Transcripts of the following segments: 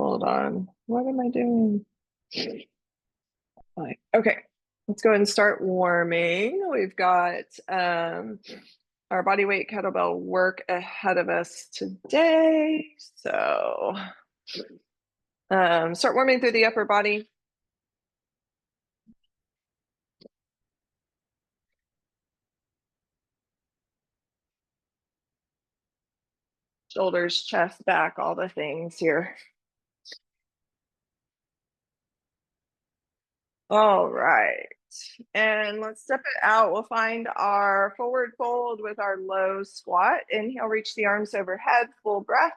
Hold on. What am I doing? Okay, let's go ahead and start warming. We've got our body weight kettlebell work ahead of us today. So start warming through the upper body. Shoulders, chest, back, all the things here. All right. And let's step it out. We'll find our forward fold with our low squat. Inhale, reach the arms overhead, full breath.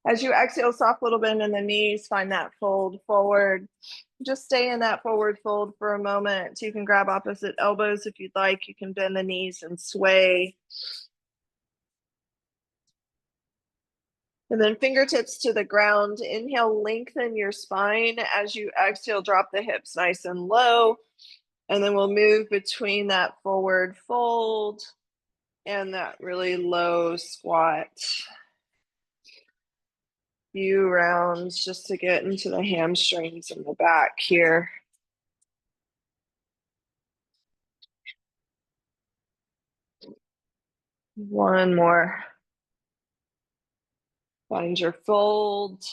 As you exhale, soft little bend in the knees, find that fold forward. Just stay in that forward fold for a moment. You can grab opposite elbows if you'd like. You can bend the knees and sway. And then fingertips to the ground. Inhale, lengthen your spine. As you exhale, drop the hips nice and low. And then we'll move between that forward fold and that really low squat. Few rounds just to get into the hamstrings in the back here. One more. Find your fold.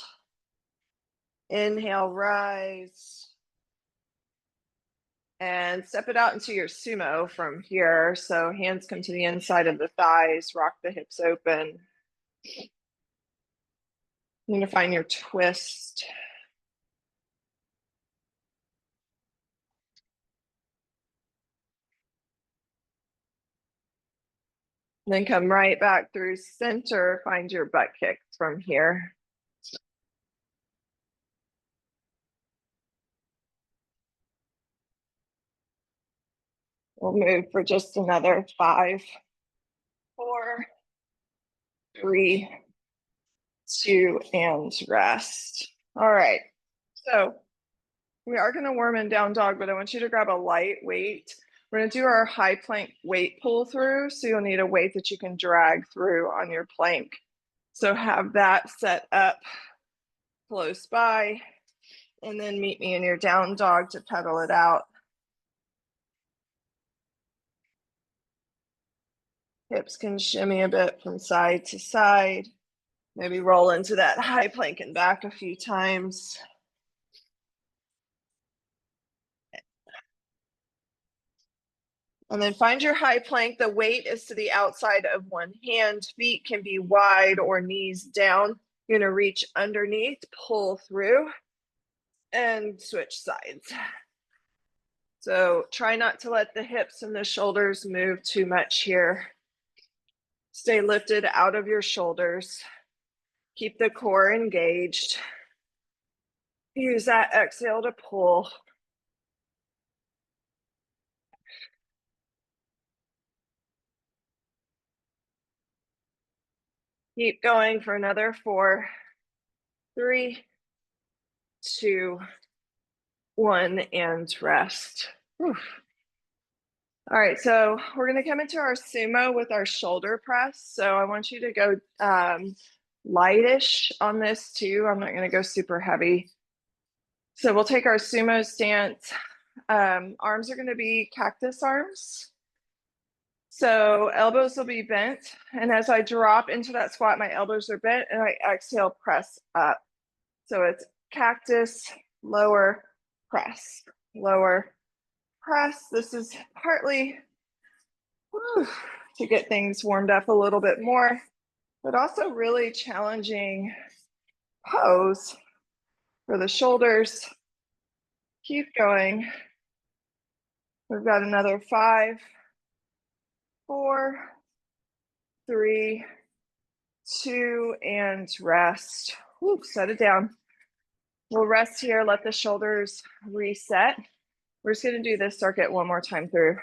Inhale, rise. And step it out into your sumo from here. So hands come to the inside of the thighs, rock the hips open. You're gonna find your twist. Then come right back through center, find your butt kicks from here. We'll move for just another 5, 4, 3, 2, and rest. All right, so we are gonna warm in down dog, but I want you to grab a light weight. We're gonna do our high plank weight pull through, so you'll need a weight that you can drag through on your plank. So have that set up close by, and then meet me in your down dog to pedal it out. Hips can shimmy a bit from side to side. Maybe roll into that high plank and back a few times. And then find your high plank. The weight is to the outside of one hand. Feet can be wide or knees down. You're gonna reach underneath, pull through, and switch sides. So try not to let the hips and the shoulders move too much here. Stay lifted out of your shoulders. Keep the core engaged. Use that exhale to pull. Keep going for another 4, 3, 2, 1, and rest. Whew. All right, so we're gonna come into our sumo with our shoulder press. So I want you to go lightish on this too. I'm not gonna go super heavy. So we'll take our sumo stance. Arms are gonna be cactus arms. So elbows will be bent. And as I drop into that squat, my elbows are bent and I exhale, press up. So it's cactus, lower, press, lower, press. This is partly to get things warmed up a little bit more, but also really challenging pose for the shoulders. Keep going. We've got another 5, 4, 3, 2, and rest. Whew, set it down. We'll rest here, let the shoulders reset. We're just gonna do this circuit one more time through.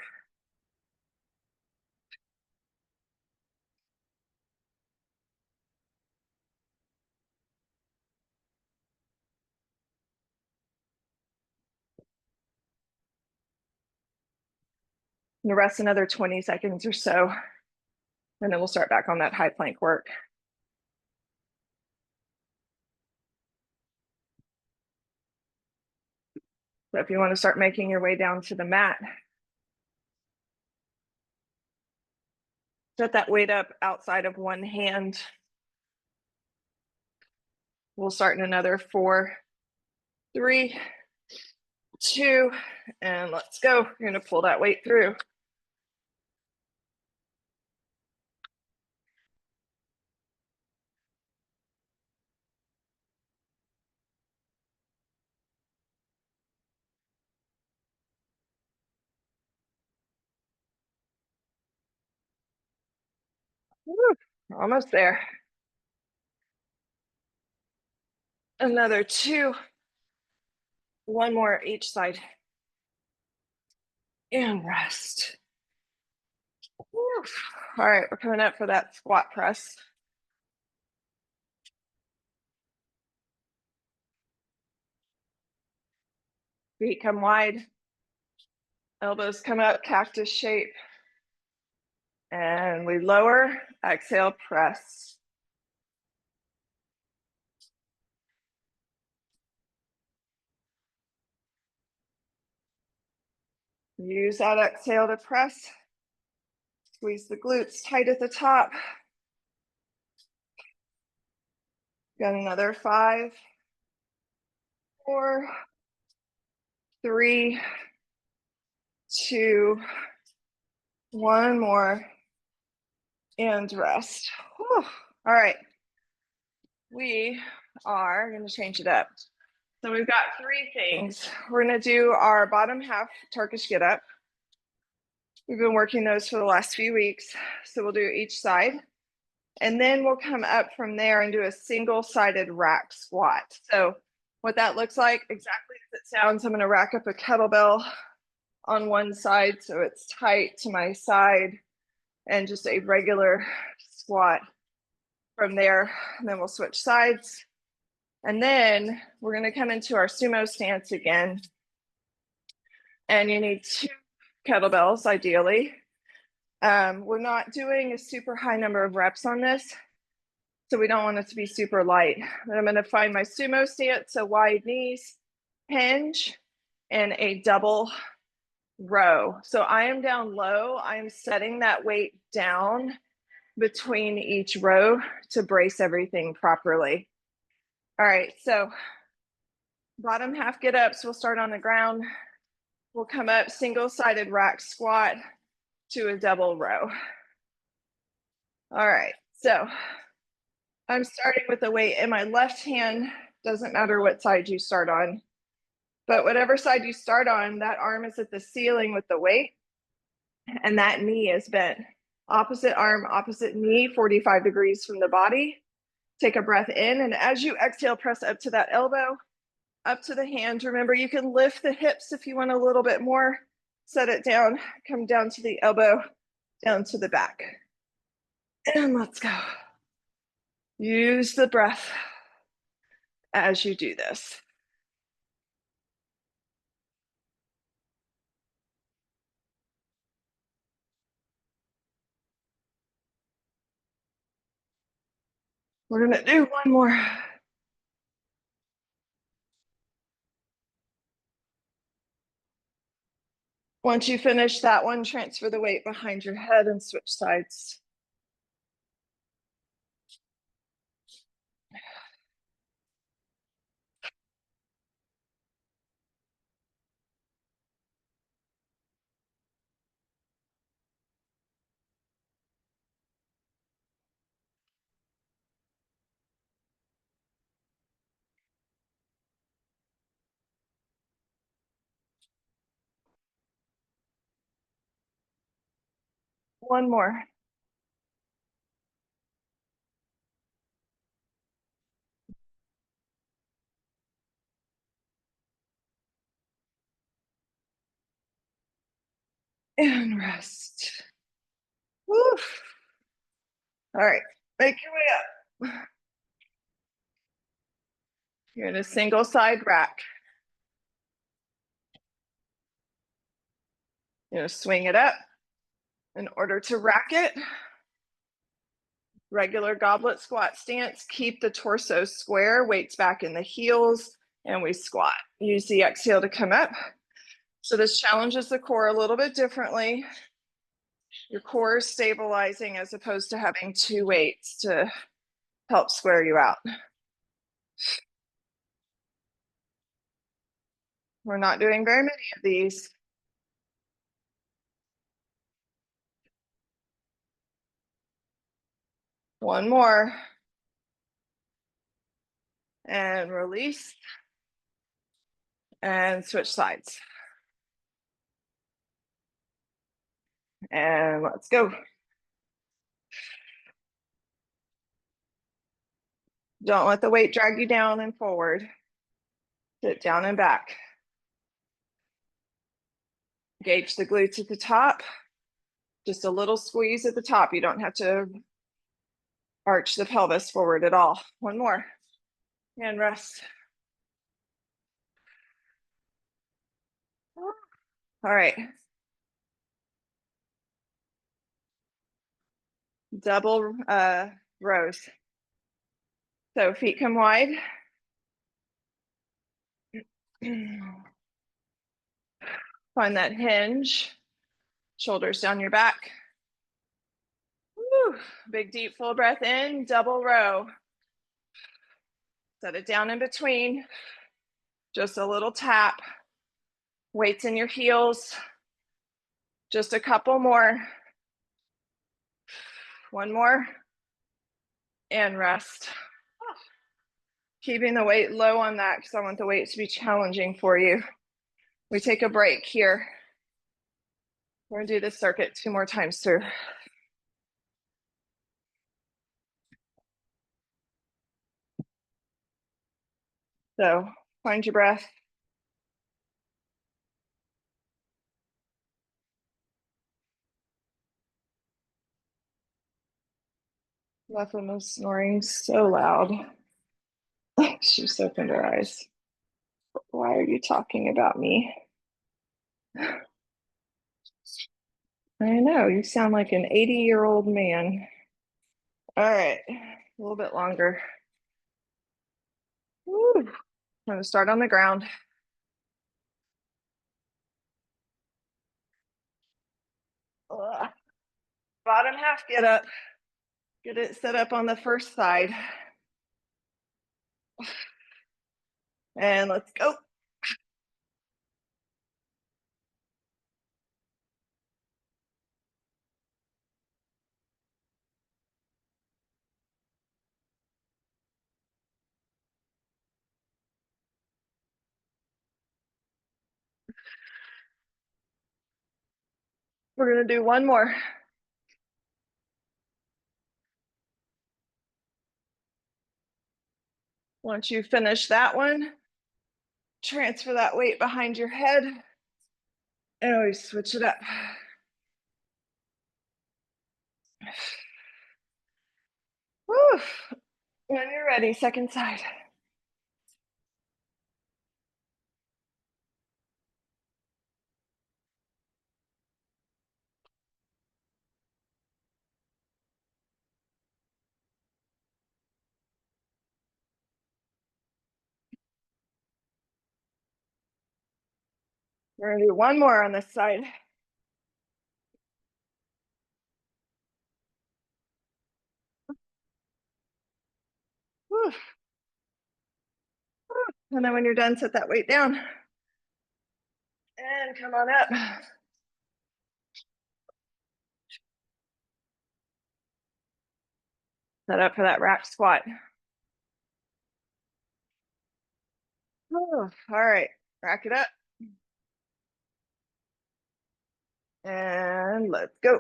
I'm gonna rest another 20 seconds or so, and then we'll start back on that high plank work. So if you want to start making your way down to the mat, set that weight up outside of one hand. We'll start in another 4, 3, 2, and let's go. You're going to pull that weight through. Woo, almost there. Another 2. One more each side. And rest. Woo. All right, we're coming up for that squat press. Feet come wide. Elbows come up, cactus shape. And we lower, exhale, press. Use that exhale to press. Squeeze the glutes tight at the top. Got another 5, 4, 3, 2, one more, and rest. Whew. All right, we are going to change it up. So we've got 3 things. We're going to do our bottom half Turkish get up. We've been working those for the last few weeks. So we'll do each side. And then we'll come up from there and do a single-sided rack squat. So what that looks like, exactly as it sounds, I'm going to rack up a kettlebell on one side so it's tight to my side, and just a regular squat from there. And then we'll switch sides. And then we're going to come into our sumo stance again. And you need 2 kettlebells, ideally. We're not doing a super high number of reps on this, so we don't want it to be super light. But I'm going to find my sumo stance, so wide knees, hinge, and a double row. So I am down low. I am setting that weight down between each row to brace everything properly. All right, so bottom half get ups, we'll start on the ground. We'll come up single-sided rack squat to a double row. All right, so I'm starting with the weight in my left hand. Doesn't matter what side you start on, but whatever side you start on, that arm is at the ceiling with the weight, and that knee is bent. Opposite arm, opposite knee, 45 degrees from the body. Take a breath in, and as you exhale, press up to that elbow, up to the hand. Remember, you can lift the hips if you want a little bit more. Set it down, come down to the elbow, down to the back. And let's go. Use the breath as you do this. We're gonna do one more. Once you finish that one, transfer the weight behind your head and switch sides. One more. And rest. Woo. All right, make your way up. You're in a single side rack. You're gonna swing it up. In order to rack it, regular goblet squat stance, keep the torso square, weights back in the heels, and we squat. Use the exhale to come up. So this challenges the core a little bit differently. Your core is stabilizing as opposed to having two weights to help square you out. We're not doing very many of these. One more. And release. And switch sides. And let's go. Don't let the weight drag you down and forward. Sit down and back. Engage the glutes at the top. Just a little squeeze at the top. You don't have to arch the pelvis forward at all. One more. And rest. All right. Double rows. So feet come wide. Find that hinge. Shoulders down your back. Woo. Big deep full breath in, double row. Set it down in between. Just a little tap. Weights in your heels. Just a couple more. One more. And rest. Keeping the weight low on that because I want the weight to be challenging for you. We take a break here. We're gonna do this circuit 2 more times through. So find your breath. Lachlan was snoring so loud. She just opened her eyes. Why are you talking about me? I know, you sound like an 80-year-old man. All right, a little bit longer. Woo. I'm gonna start on the ground. Ugh. Bottom half, get up. Get it set up on the first side. And let's go. We're gonna do one more. Once you finish that one, transfer that weight behind your head and we switch it up. Woo. When you're ready, second side. We're gonna do one more on this side. Woo. And then when you're done, set that weight down. And come on up. Set up for that rack squat. Oh, all right, rack it up. And let's go.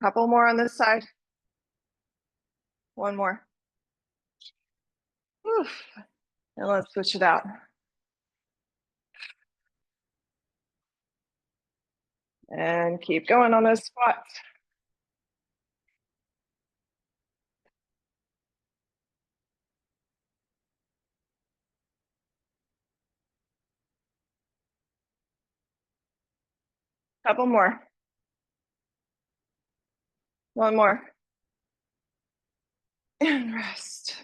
Couple more on this side. One more. Whew. And let's switch it out. And keep going on those squats. Couple more. One more. And rest.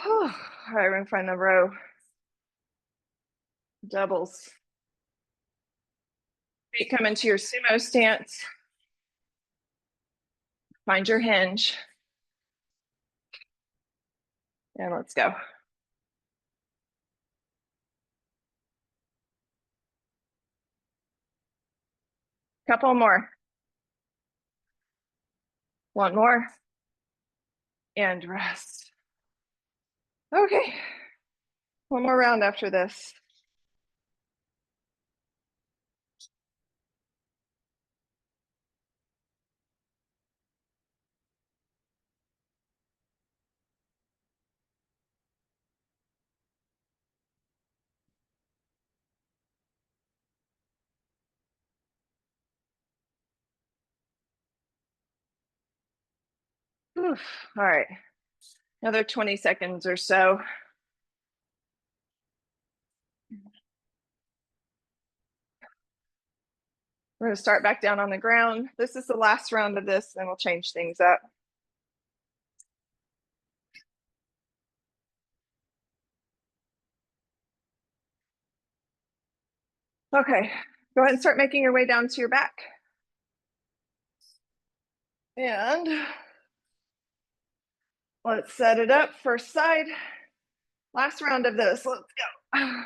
All right, we're gonna find the row doubles. Feet come into your sumo stance. Find your hinge. And let's go. Couple more. One more. And rest. Okay. One more round after this. Oof. All right. Another 20 seconds or so. We're gonna start back down on the ground. This is the last round of this, then we'll change things up. Okay, go ahead and start making your way down to your back. And let's set it up. First side. Last round of this. Let's go.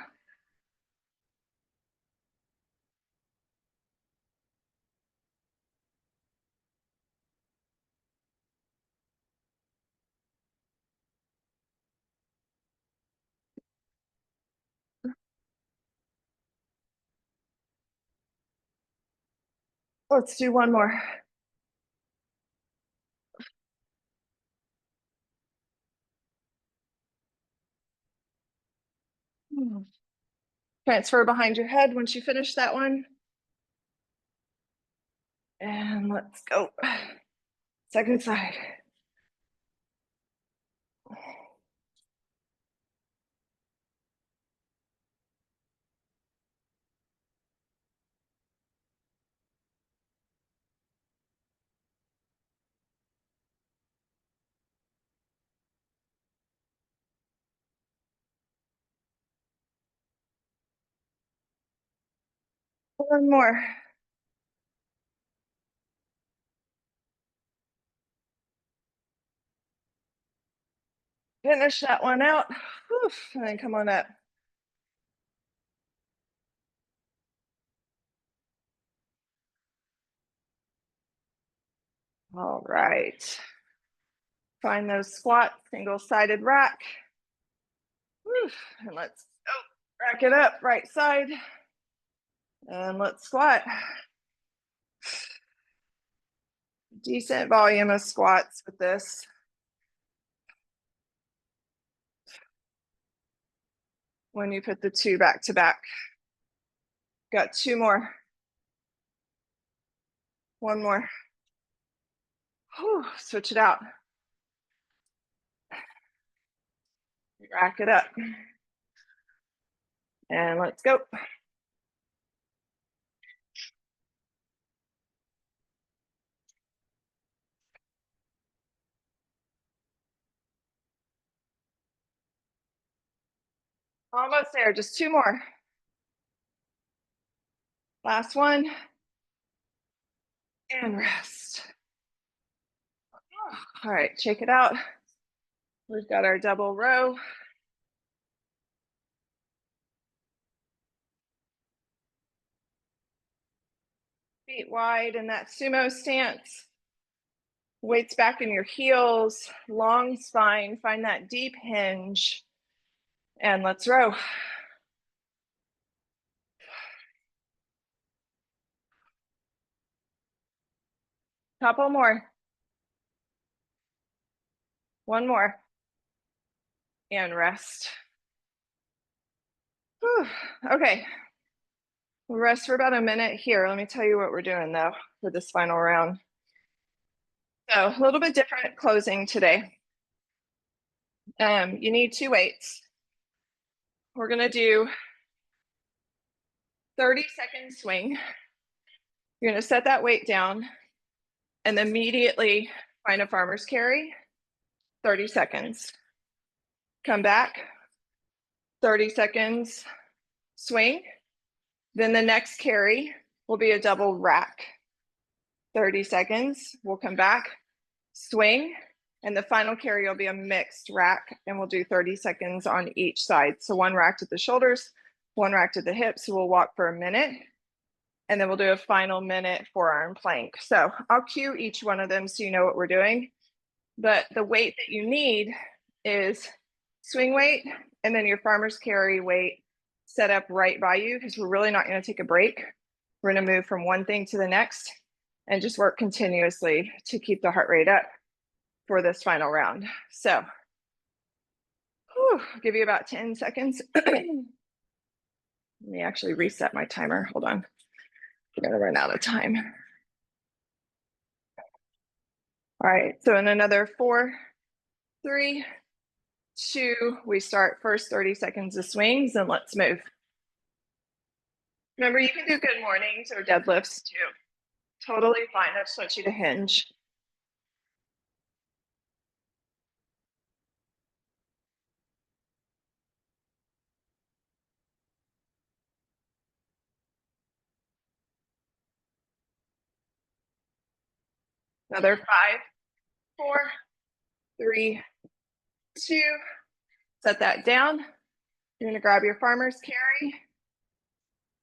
Let's do one more. Transfer behind your head once you finish that one. And let's go. Second side. One more. Finish that one out. Whew, and then come on up. All right. Find those squat, single-sided rack. Whew, and let's rack it up, right side. And let's squat. Decent volume of squats with this. When you put the two back to back. Got two more. One more. Whew, switch it out. Rack it up. And let's go. Almost there, just two more. Last one. And rest. All right, check it out. We've got our double row. Feet wide in that sumo stance. Weights back in your heels, long spine, find that deep hinge. And let's row. Couple more. One more. And rest. Whew. Okay. We'll rest for about a minute here. Let me tell you what we're doing though for this final round. So a little bit different closing today. You need two weights. We're gonna do 30-second swing. You're gonna set that weight down and immediately find a farmer's carry, 30 seconds. Come back, 30 seconds, swing. Then the next carry will be a double rack. 30 seconds, we'll come back, swing, and the final carry will be a mixed rack, and we'll do 30 seconds on each side. So one rack to the shoulders, one rack to the hips. So we'll walk for a minute, and then we'll do a final minute forearm plank. So I'll cue each one of them so you know what we're doing. But the weight that you need is swing weight and then your farmer's carry weight set up right by you, because we're really not going to take a break. We're going to move from one thing to the next and just work continuously to keep the heart rate up for this final round. So I'll give you about 10 seconds. Let me actually reset my timer. Hold on. I'm going to run out of time. All right, so in another 4, 3, 2, we start first 30 seconds of swings, and let's move. Remember, you can do good mornings or deadlifts too. Totally fine. I just want you to hinge. Another 5, 4, 3, 2. Set that down. You're going to grab your farmer's carry,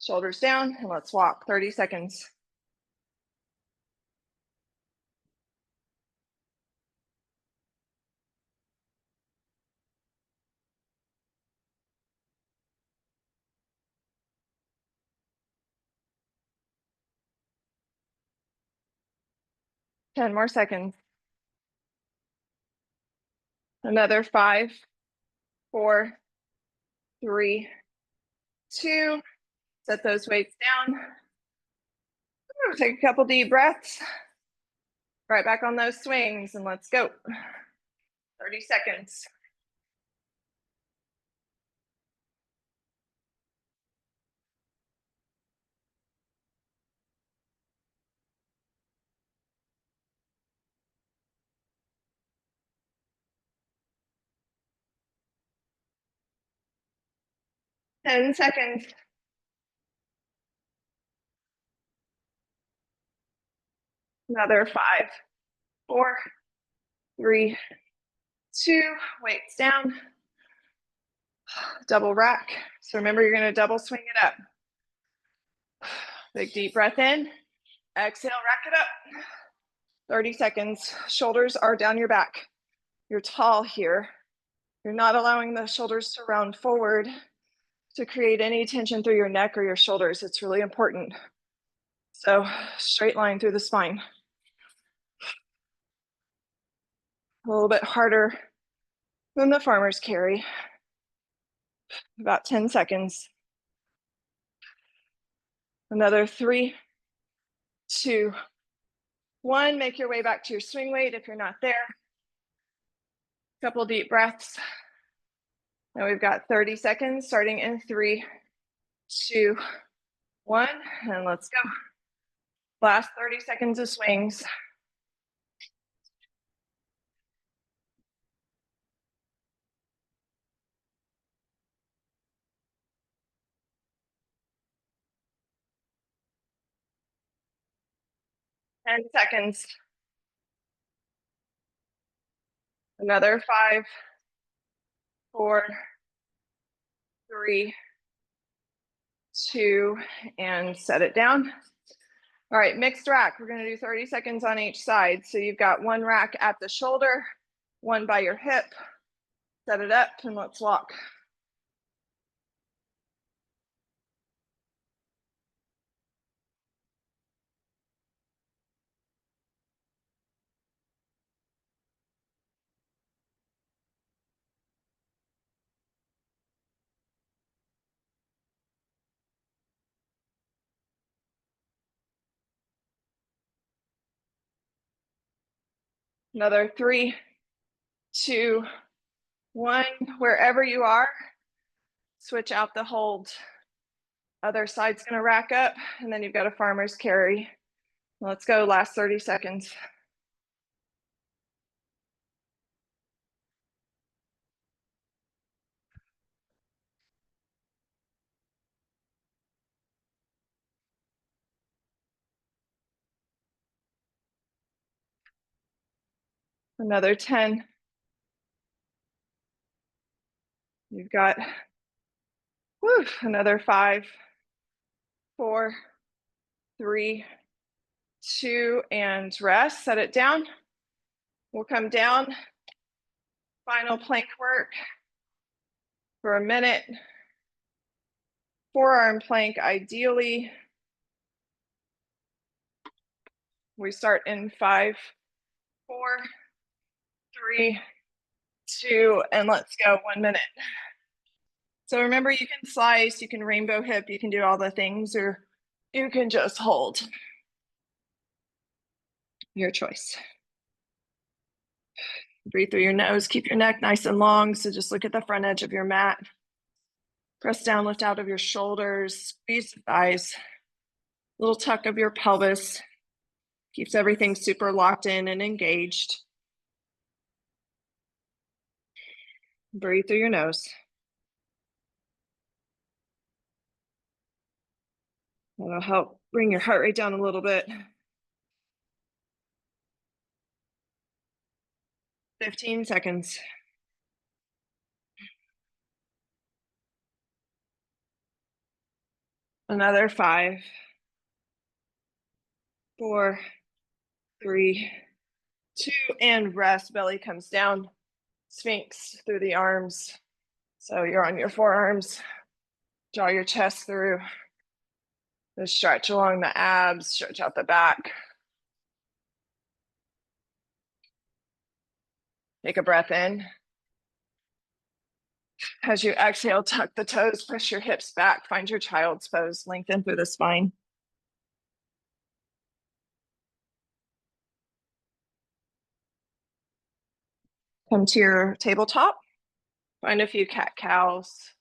shoulders down, and let's walk 30 seconds. Ten more seconds. Another 5, 4, 3, 2. Set those weights down. Take a couple deep breaths. Right back on those swings, and let's go. 30 seconds. Ten seconds. Another 5, 4, 3, 2. Weights down. Double rack. So remember, you're going to double swing it up. Big deep breath in. Exhale, rack it up. 30 seconds. Shoulders are down your back. You're tall here. You're not allowing the shoulders to round forward to create any tension through your neck or your shoulders. It's really important. So straight line through the spine. A little bit harder than the farmer's carry. About 10 seconds. Another 3, 2, 1. Make your way back to your swing weight if you're not there. Couple deep breaths. Now we've got 30 seconds starting in 3, 2, 1, and let's go. Last 30 seconds of swings. Ten seconds. Another 5, 4, 3, 2, and set it down. All right, mixed rack. We're going to do 30 seconds on each side. So you've got one rack at the shoulder, one by your hip. Set it up and let's walk. Another 3, 2, 1. Wherever you are, switch out the hold. Other side's gonna rack up, and then you've got a farmer's carry. Let's go, last 30 seconds. Another 10. You've got another 5, 4, 3, 2, and rest. Set it down. We'll come down. Final plank work for a minute. Forearm plank, ideally. We start in 5, 4, 3, 2, and let's go. 1 minute. So remember, you can slice, you can rainbow hip, you can do all the things, or you can just hold. Your choice. Breathe through your nose, keep your neck nice and long. So just look at the front edge of your mat. Press down, lift out of your shoulders, squeeze the thighs. Little tuck of your pelvis. Keeps everything super locked in and engaged. Breathe through your nose. That'll help bring your heart rate down a little bit. 15 seconds. Another 5, 4, 3, 2, and rest. Belly comes down. Sphinx through the arms. So you're on your forearms. Draw your chest through. Just stretch along the abs, stretch out the back. Take a breath in. As you exhale, tuck the toes, push your hips back, find your child's pose, lengthen through the spine. Come to your tabletop, find a few cat-cows.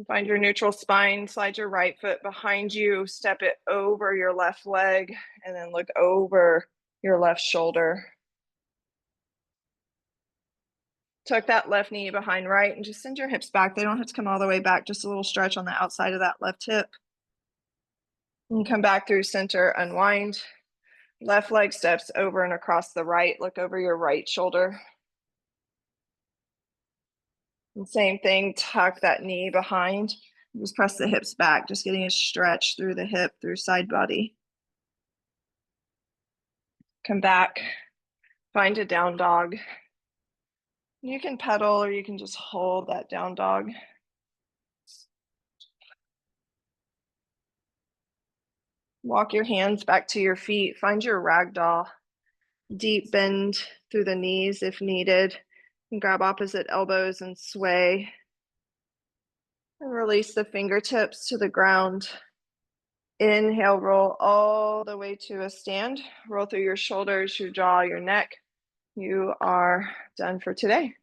Find your neutral spine, slide your right foot behind you, step it over your left leg, and then look over your left shoulder. Tuck that left knee behind right and just send your hips back. They don't have to come all the way back, just a little stretch on the outside of that left hip. And come back through center, unwind. Left leg steps over and across the right. Look over your right shoulder. And same thing, tuck that knee behind. Just press the hips back, just getting a stretch through the hip, through side body. Come back, find a down dog. You can pedal or you can just hold that down dog. Walk your hands back to your feet, find your ragdoll. Deep bend through the knees if needed. And grab opposite elbows and sway. And release the fingertips to the ground. Inhale, roll all the way to a stand. Roll through your shoulders, your jaw, your neck. You are done for today.